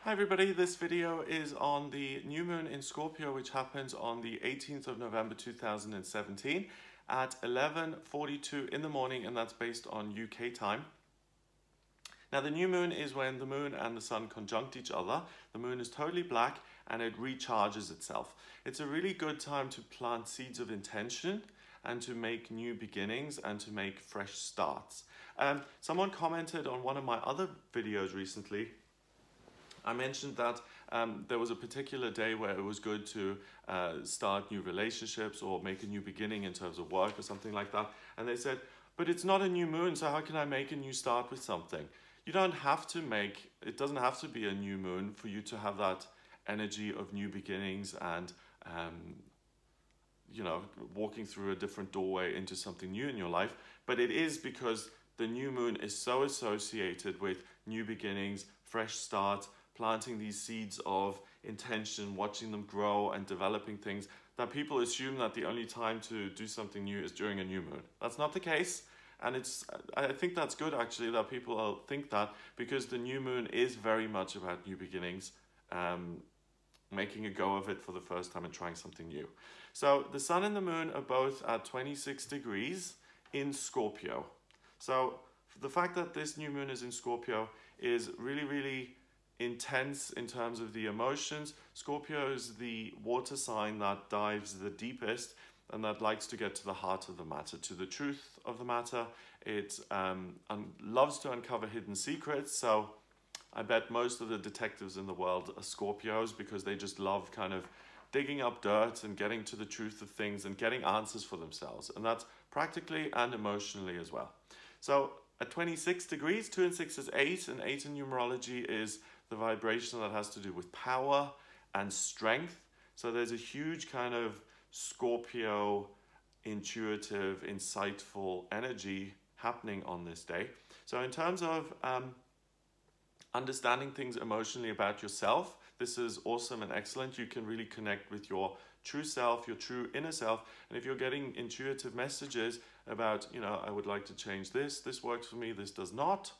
Hi everybody, this video is on the new moon in Scorpio, which happens on the 18th of November 2017 at 11:42 in the morning, and that's based on UK time. Now the new moon is when the moon and the sun conjunct each other. The moon is totally black and it recharges itself. It's a really good time to plant seeds of intention and to make new beginnings and to make fresh starts. Someone commented on one of my other videos recently. I mentioned that there was a particular day where it was good to start new relationships or make a new beginning in terms of work or something like that. And they said, but it's not a new moon, so how can I make a new start with something? You don't have to make, it doesn't have to be a new moon for you to have that energy of new beginnings and, you know, walking through a different doorway into something new in your life. But it is because the new moon is so associated with new beginnings, fresh starts, planting these seeds of intention, watching them grow and developing things, that people assume that the only time to do something new is during a new moon. That's not the case. And I think that's good actually that people think that, because the new moon is very much about new beginnings, making a go of it for the first time and trying something new. So the sun and the moon are both at 26 degrees in Scorpio. So the fact that this new moon is in Scorpio is really, really intense in terms of the emotions. Scorpio is the water sign that dives the deepest and that likes to get to the heart of the matter, to the truth of the matter. It loves to uncover hidden secrets. So I bet most of the detectives in the world are Scorpios, because they just love kind of digging up dirt and getting to the truth of things and getting answers for themselves. And that's practically and emotionally as well. So at 26 degrees, 2 and 6 is 8, and 8 in numerology is the vibration that has to do with power and strength. So there's a huge kind of Scorpio, intuitive, insightful energy happening on this day. So in terms of understanding things emotionally about yourself, this is awesome and excellent. You can really connect with your true self, your true inner self. And if you're getting intuitive messages about, you know, I would like to change this, this works for me, this does not,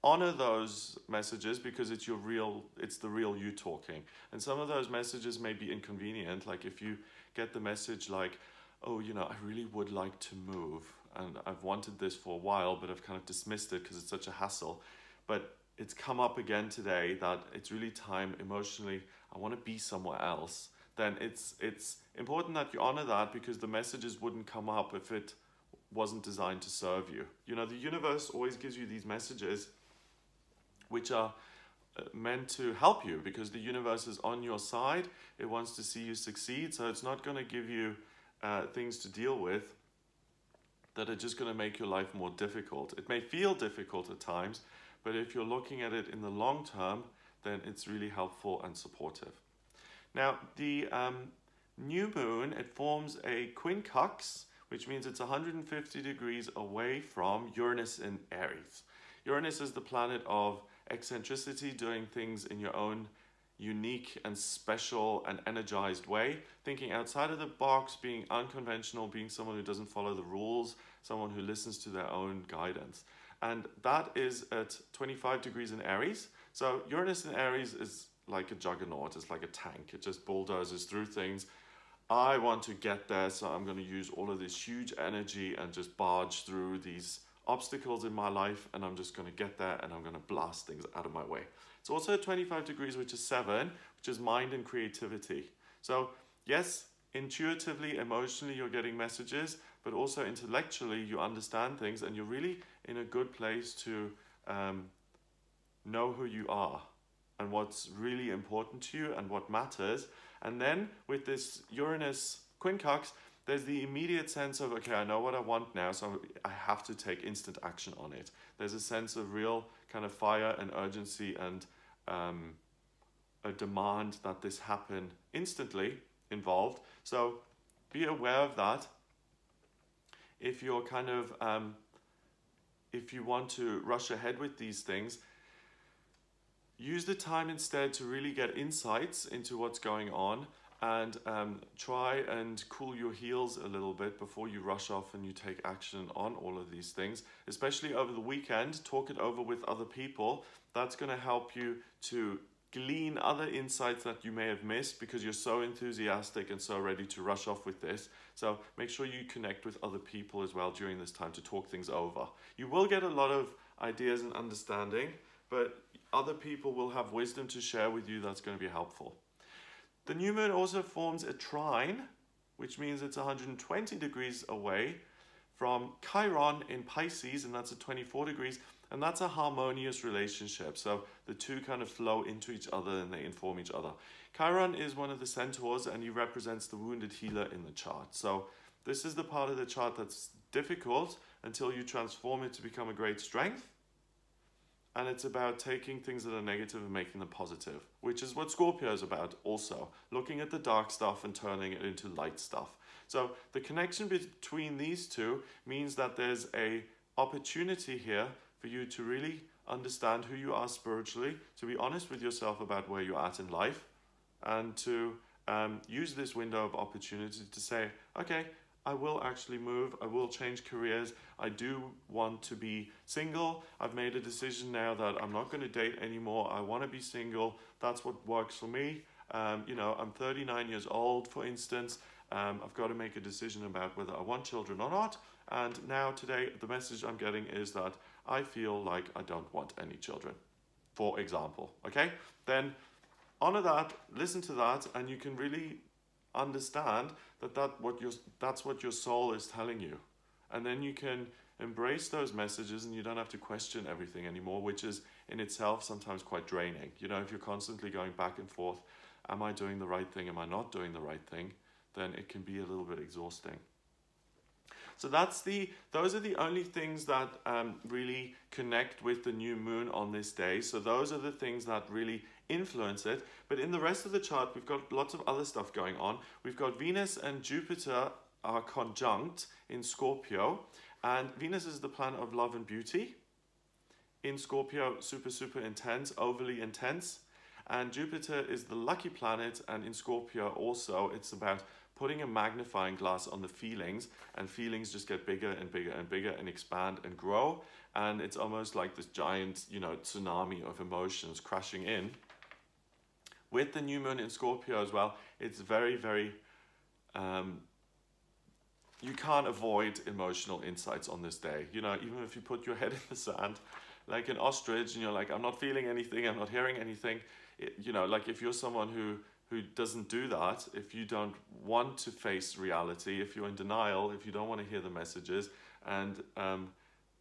honor those messages, because it's the real you talking. And some of those messages may be inconvenient. Like if you get the message like, oh, you know, I really would like to move and I've wanted this for a while, but I've kind of dismissed it because it's such a hassle. But it's come up again today that it's really time emotionally, I want to be somewhere else. Then it's important that you honor that, because the messages wouldn't come up if it wasn't designed to serve you. You know, the universe always gives you these messages which are meant to help you, because the universe is on your side. It wants to see you succeed. So it's not going to give you things to deal with that are just going to make your life more difficult. It may feel difficult at times, but if you're looking at it in the long term, then it's really helpful and supportive. Now, the new moon, it forms a quincunx, which means it's 150 degrees away from Uranus in Aries. Uranus is the planet of eccentricity, doing things in your own unique and special and energized way, thinking outside of the box, being unconventional, being someone who doesn't follow the rules, someone who listens to their own guidance. And that is at 25 degrees in Aries. So Uranus in Aries is like a juggernaut, it's like a tank. It just bulldozes through things. I want to get there, so I'm going to use all of this huge energy and just barge through these obstacles in my life, and I'm just going to get there and I'm going to blast things out of my way. It's also 25 degrees, which is 7, which is mind and creativity. So yes, intuitively, emotionally, you're getting messages, but also intellectually, you understand things, and you're really in a good place to know who you are and what's really important to you and what matters. And then with this Uranus quincunx, there's the immediate sense of, okay, I know what I want now, so I have to take instant action on it. There's a sense of real kind of fire and urgency and a demand that this happen instantly involved. So be aware of that. If you're kind of, if you want to rush ahead with these things, use the time instead to really get insights into what's going on, and try and cool your heels a little bit before you rush off and you take action on all of these things, especially over the weekend. Talk it over with other people. That's going to help you to glean other insights that you may have missed because you're so enthusiastic and so ready to rush off with this. So make sure you connect with other people as well during this time to talk things over. You will get a lot of ideas and understanding, but other people will have wisdom to share with you that's going to be helpful. The new moon also forms a trine, which means it's 120 degrees away from Chiron in Pisces, and that's at 24 degrees, and that's a harmonious relationship. So the two kind of flow into each other and they inform each other. Chiron is one of the centaurs, and he represents the wounded healer in the chart. So this is the part of the chart that's difficult until you transform it to become a great strength. And it's about taking things that are negative and making them positive, which is what Scorpio is about also, looking at the dark stuff and turning it into light stuff. So the connection between these two means that there's a opportunity here for you to really understand who you are spiritually, to be honest with yourself about where you're at in life, and to use this window of opportunity to say, okay, I will actually move, I will change careers, I do want to be single, I've made a decision now that I'm not going to date anymore, I want to be single, that's what works for me. You know, I'm 39 years old, for instance, I've got to make a decision about whether I want children or not, and now today the message I'm getting is that I feel like I don't want any children, for example, okay? Then honor that, listen to that, and you can really understand that that's what your soul is telling you. And then you can embrace those messages and you don't have to question everything anymore, which is in itself sometimes quite draining. You know, if you're constantly going back and forth, am I doing the right thing, am I not doing the right thing, then it can be a little bit exhausting. So those are the only things that really connect with the new moon on this day. So those are the things that really influence it. But in the rest of the chart, we've got lots of other stuff going on. We've got Venus and Jupiter are conjunct in Scorpio. And Venus is the planet of love and beauty. In Scorpio, super, super intense, overly intense. And Jupiter is the lucky planet. And in Scorpio also, it's about putting a magnifying glass on the feelings, and feelings just get bigger and bigger and bigger and expand and grow. And it's almost like this giant, you know, tsunami of emotions crashing in. With the new moon in Scorpio as well, it's very, very, you can't avoid emotional insights on this day. You know, even if you put your head in the sand, like an ostrich, and you're like, I'm not feeling anything, I'm not hearing anything. You know, like if you're someone who doesn't do that, if you don't want to face reality, if you're in denial, if you don't want to hear the messages, and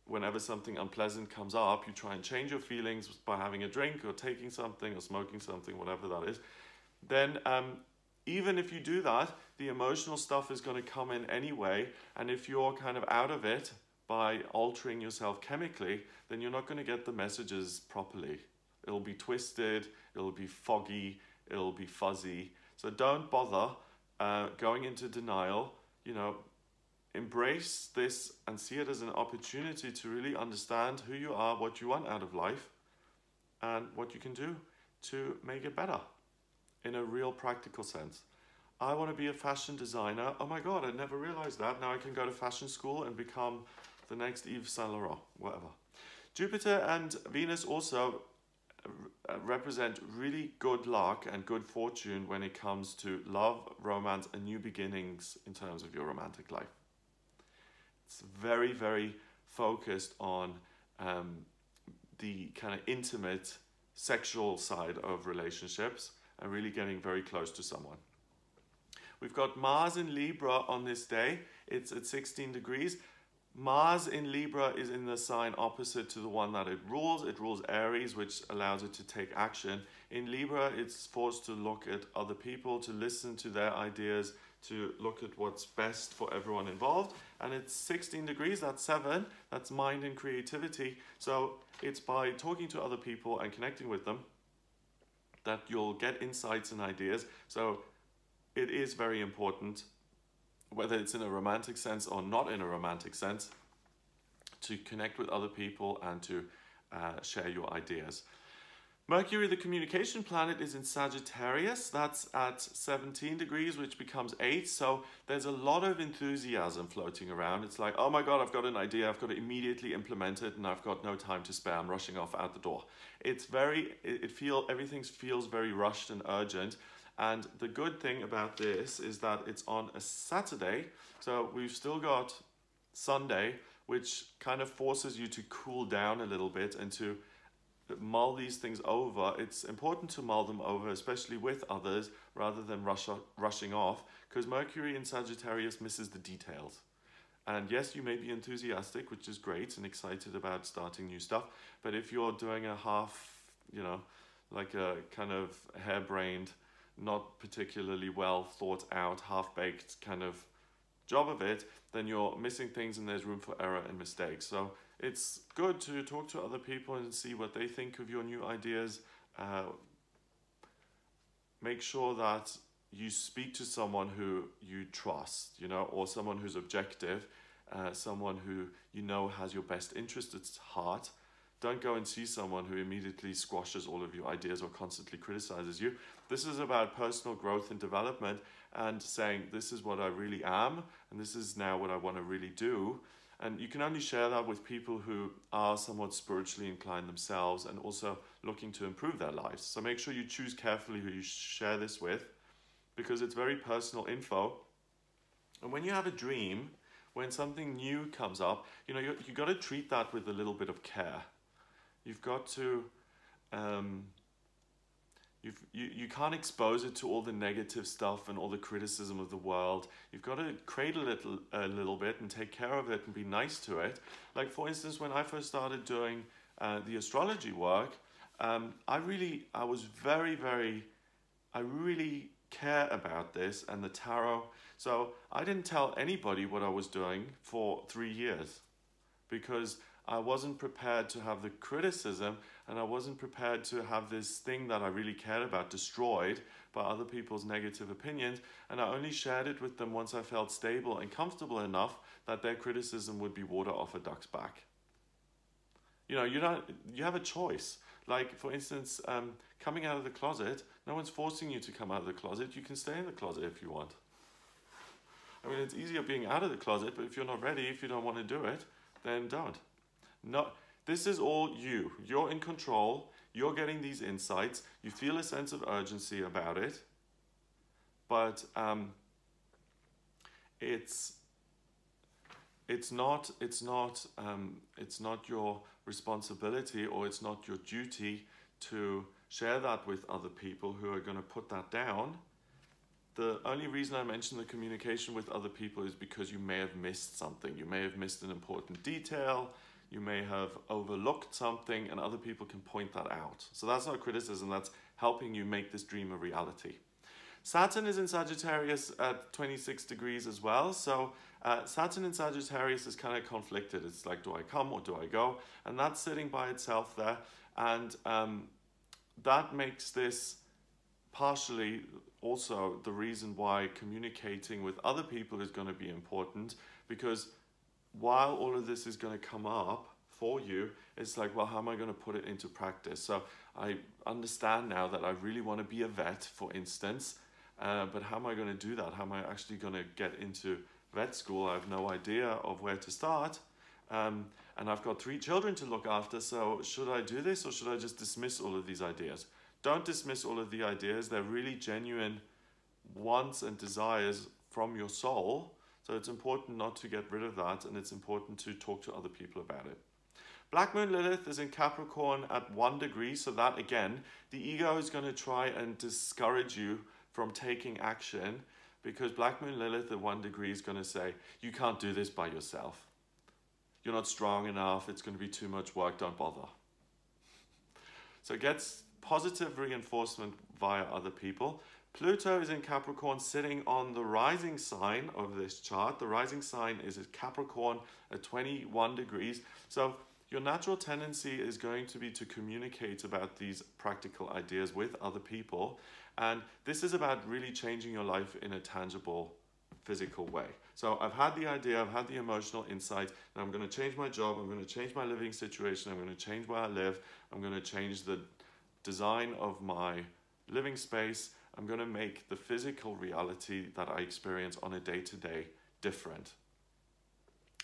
whenever something unpleasant comes up, you try and change your feelings by having a drink or taking something or smoking something, whatever that is, then even if you do that, the emotional stuff is going to come in anyway, and if you're kind of out of it by altering yourself chemically, then you're not going to get the messages properly. It'll be twisted, it'll be foggy, it'll be fuzzy. So don't bother going into denial. You know, embrace this and see it as an opportunity to really understand who you are, what you want out of life, and what you can do to make it better in a real practical sense. I want to be a fashion designer. Oh my God, I never realized that. Now I can go to fashion school and become the next Yves Saint Laurent, whatever. Jupiter and Venus also represent really good luck and good fortune when it comes to love, romance, and new beginnings in terms of your romantic life. It's very, very focused on the kind of intimate sexual side of relationships and really getting very close to someone. We've got Mars in Libra on this day. It's at 16 degrees. Mars in Libra is in the sign opposite to the one that it rules. It rules Aries, which allows it to take action. In Libra, it's forced to look at other people, to listen to their ideas, to look at what's best for everyone involved. And it's 16 degrees, that's 7, that's mind and creativity. So it's by talking to other people and connecting with them that you'll get insights and ideas. So it is very important, whether it's in a romantic sense or not in a romantic sense, to connect with other people and to share your ideas. Mercury, the communication planet, is in Sagittarius. That's at 17 degrees, which becomes 8. So there's a lot of enthusiasm floating around. It's like, oh my God, I've got an idea. I've got to immediately implement it, and I've got no time to spare. I'm rushing off out the door. Everything feels very rushed and urgent. And the good thing about this is that it's on a Saturday. So we've still got Sunday, which kind of forces you to cool down a little bit and to mull these things over. It's important to mull them over, especially with others, rather than rushing off, because Mercury in Sagittarius misses the details. And yes, you may be enthusiastic, which is great, and excited about starting new stuff, but if you're doing a half, like a kind of harebrained, not particularly well thought out, half-baked kind of job of it, then you're missing things and there's room for error and mistakes. So it's good to talk to other people and see what they think of your new ideas. Make sure that you speak to someone who you trust, or someone who's objective, someone who has your best interest at heart. Don't go and see someone who immediately squashes all of your ideas or constantly criticizes you. This is about personal growth and development and saying, this is what I really am, and this is now what I want to really do. And you can only share that with people who are somewhat spiritually inclined themselves and also looking to improve their lives. So make sure you choose carefully who you share this with, because it's very personal info. And when you have a dream, when something new comes up, you got to treat that with a little bit of care. You've got to, you can't expose it to all the negative stuff and all the criticism of the world. You've got to cradle it a little bit and take care of it and be nice to it. Like, for instance, when I first started doing the astrology work, I really care about this and the tarot. So I didn't tell anybody what I was doing for 3 years, because I wasn't prepared to have the criticism, and I wasn't prepared to have this thing that I really cared about destroyed by other people's negative opinions. And I only shared it with them once I felt stable and comfortable enough that their criticism would be water off a duck's back. You have a choice. Like, for instance, coming out of the closet, no one's forcing you to come out of the closet. You can stay in the closet if you want. I mean, it's easier being out of the closet, but if you're not ready, if you don't want to do it, then don't. No, this is all you. You're in control. You're getting these insights. You feel a sense of urgency about it, but it's not your responsibility, or it's not your duty to share that with other people who are going to put that down. The only reason I mention the communication with other people is because you may have missed something. You may have missed an important detail. You may have overlooked something, and other people can point that out. So that's not criticism, that's helping you make this dream a reality. Saturn is in Sagittarius at 26 degrees as well. So Saturn in Sagittarius is kind of conflicted. It's like, do I come or do I go? And that's sitting by itself there. And that makes this partially also the reason why communicating with other people is going to be important, because while all of this is going to come up for you, it's like, well, how am I going to put it into practice? So I understand now that I really want to be a vet, for instance, but how am I going to do that? How am I actually going to get into vet school? I have no idea of where to start. And I've got 3 children to look after, so should I do this, or should I just dismiss all of these ideas? Don't dismiss all of the ideas. They're really genuine wants and desires from your soul. So it's important not to get rid of that, and it's important to talk to other people about it. Black Moon Lilith is in Capricorn at 1 degree, so that, again, the ego is going to try and discourage you from taking action, because Black Moon Lilith at 1 degree is going to say, you can't do this by yourself. You're not strong enough, it's going to be too much work, don't bother. So it gets positive reinforcement via other people. Pluto is in Capricorn, sitting on the rising sign of this chart. The rising sign is at Capricorn at 21 degrees. So your natural tendency is going to be to communicate about these practical ideas with other people. And this is about really changing your life in a tangible, physical way. So I've had the idea, I've had the emotional insight, and I'm going to change my job, I'm going to change my living situation, I'm going to change where I live, I'm going to change the design of my living space. I'm going to make the physical reality that I experience on a day-to-day different.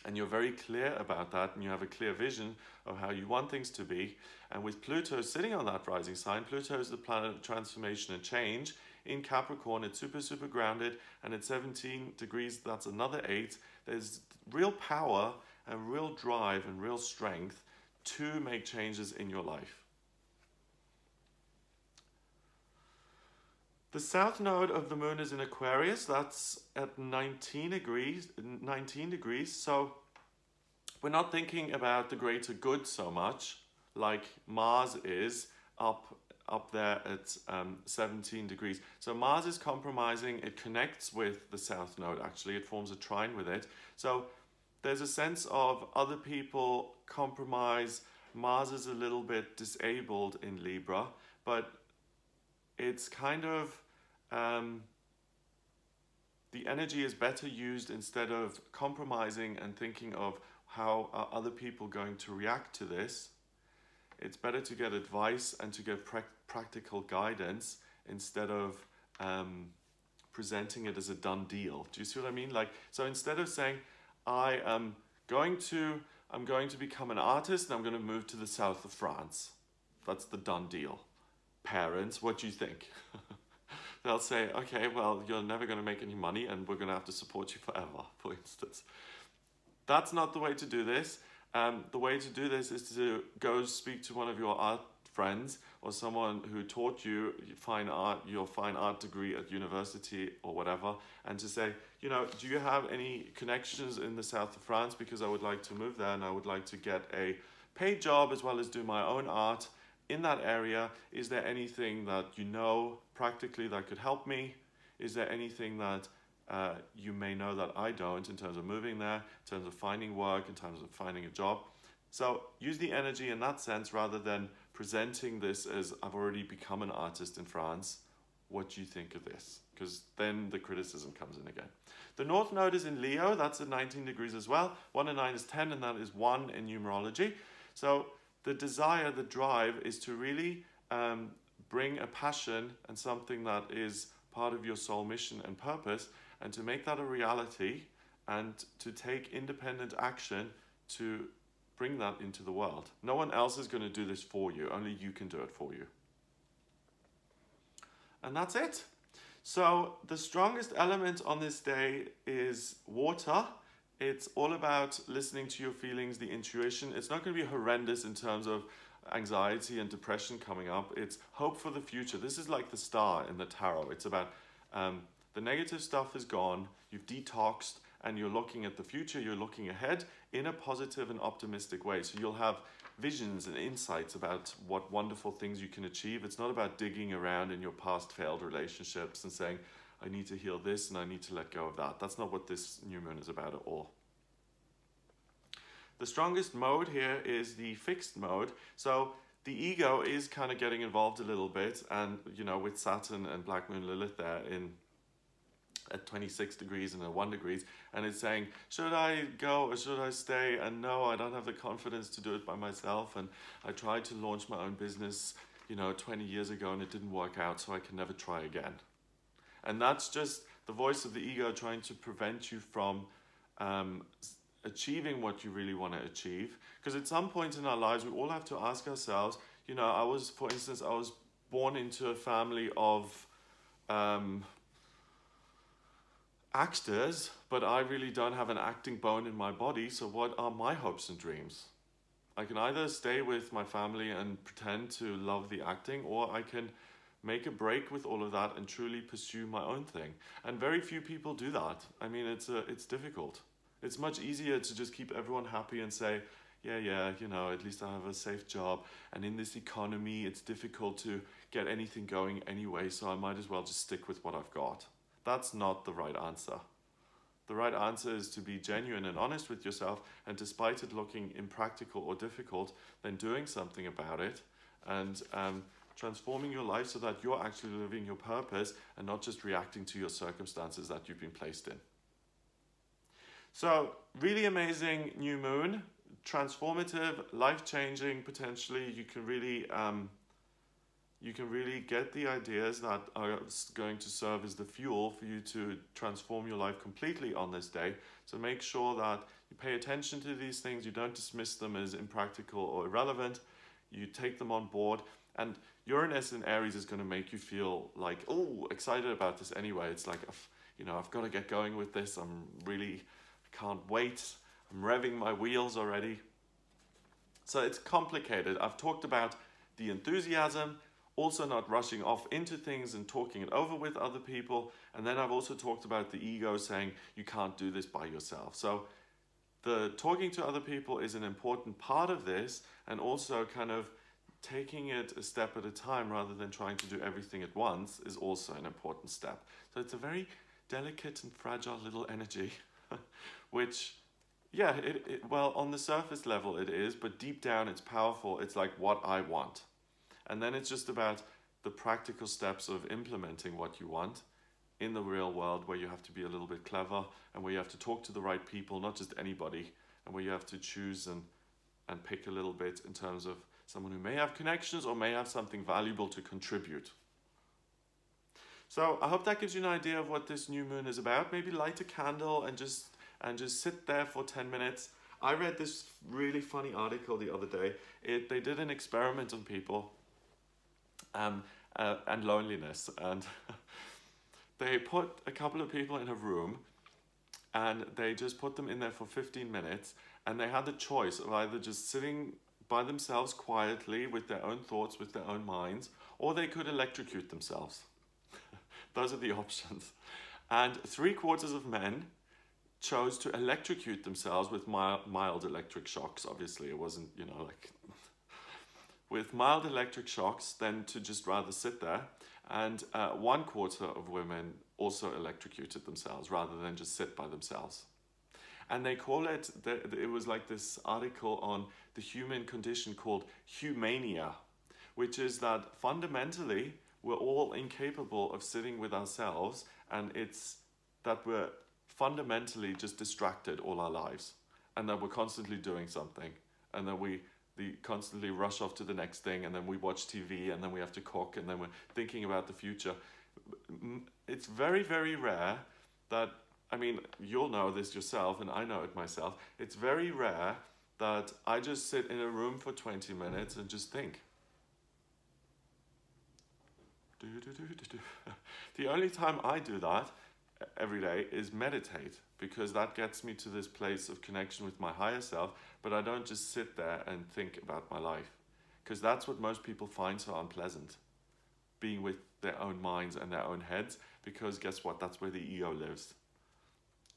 And you're very clear about that, and you have a clear vision of how you want things to be. And with Pluto sitting on that rising sign, Pluto is the planet of transformation and change. In Capricorn, it's super, super grounded, and at 17 degrees, that's another 8. There's real power and real drive and real strength to make changes in your life. The south node of the moon is in Aquarius. That's at 19 degrees. So we're not thinking about the greater good so much like Mars is up there at 17 degrees. So Mars is compromising. It connects with the south node, actually. It forms a trine with it. So there's a sense of other people compromise. Mars is a little bit disabled in Libra, but it's kind of the energy is better used instead of compromising and thinking of how are other people going to react to this. It's better to get advice and to get practical guidance instead of presenting it as a done deal. Do you see what I mean? Like, so instead of saying, I'm going to become an artist and I'm going to move to the south of France. That's the done deal. Parents, what do you think? They'll say, okay, well, you're never going to make any money and we're going to have to support you forever, for instance. That's not the way to do this. The way to do this is to go speak to one of your art friends or someone who taught you fine art, your fine art degree at university or whatever, and to say, you know, do you have any connections in the south of France? Because I would like to move there and I would like to get a paid job as well as do my own art in that area. Is there anything that you know practically that could help me? Is there anything that you may know that I don't in terms of moving there, in terms of finding work, in terms of finding a job? So use the energy in that sense rather than presenting this as I've already become an artist in France. What do you think of this? Because then the criticism comes in again. The North Node is in Leo. That's at 19 degrees as well. 1 and 9 is 10, and that is 1 in numerology. So the desire, the drive is to really bring a passion and something that is part of your soul mission and purpose, and to make that a reality and to take independent action to bring that into the world. No one else is going to do this for you. Only you can do it for you. And that's it. So the strongest element on this day is water. It's all about listening to your feelings, the intuition. It's not going to be horrendous in terms of anxiety and depression coming up. It's hope for the future. This is like the star in the tarot. It's about the negative stuff is gone. You've detoxed and you're looking at the future. You're looking ahead in a positive and optimistic way. So you'll have visions and insights about what wonderful things you can achieve. It's not about digging around in your past failed relationships and saying, I need to heal this and I need to let go of that. That's not what this new moon is about at all. The strongest mode here is the fixed mode. So the ego is kind of getting involved a little bit, and you know, with Saturn and Black Moon Lilith there at 26 degrees and at 1 degrees, and it's saying, should I go or should I stay? And no, I don't have the confidence to do it by myself, and I tried to launch my own business, you know, 20 years ago and it didn't work out, so I can never try again. And that's just the voice of the ego trying to prevent you from achieving what you really want to achieve. Because at some point in our lives, we all have to ask ourselves, you know, for instance, I was born into a family of actors, but I really don't have an acting bone in my body. So what are my hopes and dreams? I can either stay with my family and pretend to love the acting, or I can make a break with all of that and truly pursue my own thing. And very few people do that. I mean, it's difficult. It's much easier to just keep everyone happy and say, yeah, you know, at least I have a safe job. And in this economy, it's difficult to get anything going anyway, so I might as well just stick with what I've got. That's not the right answer. The right answer is to be genuine and honest with yourself, and despite it looking impractical or difficult, then doing something about it and transforming your life so that you're actually living your purpose and not just reacting to your circumstances that you've been placed in. So, really amazing new moon, transformative, life-changing potentially. You can really, you can really get the ideas that are going to serve as the fuel for you to transform your life completely on this day. So make sure that you pay attention to these things, you don't dismiss them as impractical or irrelevant, you take them on board. And Uranus in Aries is going to make you feel like, oh, excited about this anyway. It's like, you know, I've got to get going with this. I can't wait. I'm revving my wheels already. So it's complicated. I've talked about the enthusiasm, also not rushing off into things and talking it over with other people. And then I've also talked about the ego saying you can't do this by yourself. So the talking to other people is an important part of this, and also kind of taking it a step at a time rather than trying to do everything at once is also an important step. So it's a very delicate and fragile little energy, which, yeah, well, on the surface level it is, but deep down it's powerful. It's like what I want. And then it's just about the practical steps of implementing what you want in the real world, where you have to be a little bit clever and where you have to talk to the right people, not just anybody, and where you have to choose and pick a little bit in terms of someone who may have connections or may have something valuable to contribute. So I hope that gives you an idea of what this new moon is about. Maybe light a candle and just sit there for 10 minutes. I read this really funny article the other day. They did an experiment on people and loneliness, and they put a couple of people in a room and they just put them in there for 15 minutes, and they had the choice of either just sitting by themselves quietly with their own thoughts, with their own minds, or they could electrocute themselves. Those are the options. And 3/4 of men chose to electrocute themselves with mild electric shocks. Obviously, it wasn't, you know, like with mild electric shocks, than to just rather sit there. And 1/4 of women also electrocuted themselves rather than just sit by themselves. And they call it, it was like this article on the human condition called humania, which is that fundamentally we're all incapable of sitting with ourselves, and it's that we're fundamentally just distracted all our lives, and that we're constantly doing something, and then we constantly rush off to the next thing, and then we watch TV, and then we have to cook, and then we're thinking about the future. It's very, very rare that, I mean, you'll know this yourself, and I know it myself, it's very rare that I just sit in a room for 20 minutes and just think. The only time I do that every day is meditate, because that gets me to this place of connection with my higher self, but I don't just sit there and think about my life, because that's what most people find so unpleasant, being with their own minds and their own heads, because guess what, that's where the ego lives,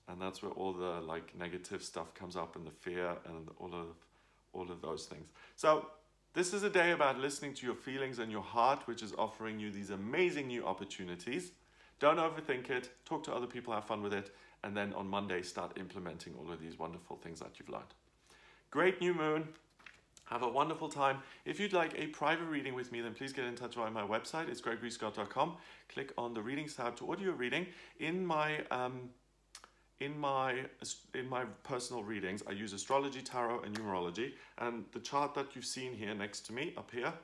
and that's where all the like negative stuff comes up, and the fear and all of those things. So this is a day about listening to your feelings and your heart, which is offering you these amazing new opportunities. Don't overthink it, talk to other people, have fun with it, and then on Monday start implementing all of these wonderful things that you've learned. Great new moon. Have a wonderful time. If you'd like a private reading with me, then please get in touch via my website. It's gregoryscott.com. Click on the readings tab to order your reading. In my personal readings, I use astrology, tarot, and numerology. And the chart that you've seen here next to me, up here,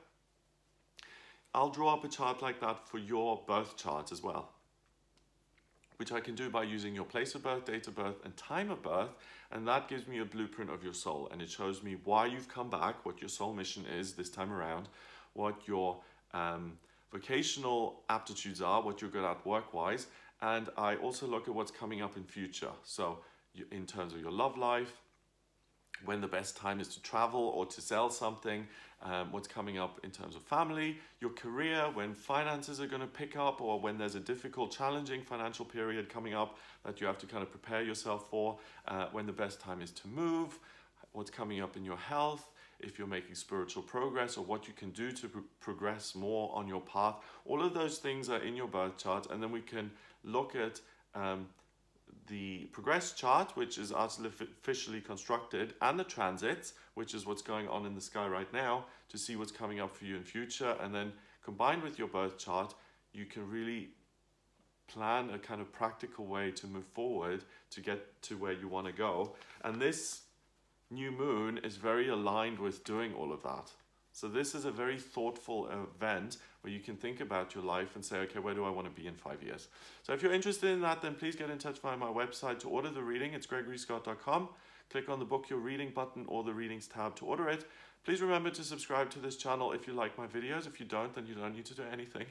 I'll draw up a chart like that for your birth chart as well, which I can do by using your place of birth, date of birth, and time of birth. And that gives me a blueprint of your soul. And it shows me why you've come back, what your soul mission is this time around, what your vocational aptitudes are, what you're good at work-wise. And I also look at what's coming up in future. So in terms of your love life, when the best time is to travel or to sell something, what's coming up in terms of family, your career, when finances are going to pick up, or when there's a difficult, challenging financial period coming up that you have to kind of prepare yourself for, when the best time is to move, what's coming up in your health, if you're making spiritual progress, or what you can do to progress more on your path. All of those things are in your birth chart, and then we can look at the progress chart, which is artificially constructed, and the transits, which is what's going on in the sky right now, to see what's coming up for you in future. And then combined with your birth chart, you can really plan a kind of practical way to move forward to get to where you want to go. And this new moon is very aligned with doing all of that. So this is a very thoughtful event where you can think about your life and say, okay, where do I want to be in 5 years? So if you're interested in that, then please get in touch via my website to order the reading. It's gregoryscott.com. Click on the book your reading button or the readings tab to order it. Please remember to subscribe to this channel if you like my videos. If you don't, then you don't need to do anything.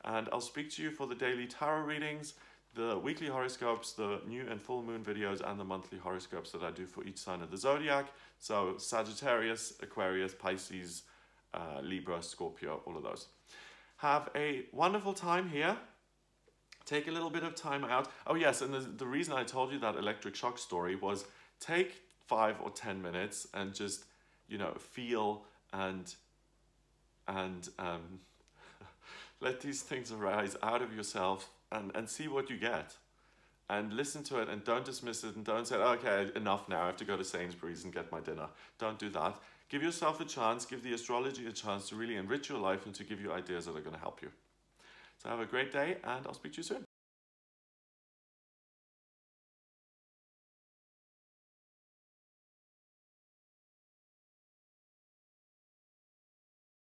And I'll speak to you for the daily tarot readings, the weekly horoscopes, the new and full moon videos, and the monthly horoscopes that I do for each sign of the zodiac. So Sagittarius, Aquarius, Pisces, Libra, Scorpio, all of those. Have a wonderful time here. Take a little bit of time out. Oh yes, and the reason I told you that electric shock story was take 5 or 10 minutes and just, you know, feel and let these things arise out of yourself and see what you get. And listen to it and don't dismiss it and don't say, okay, enough now, I have to go to Sainsbury's and get my dinner. Don't do that. Give yourself a chance, give the astrology a chance to really enrich your life and to give you ideas that are going to help you. So have a great day and I'll speak to you soon.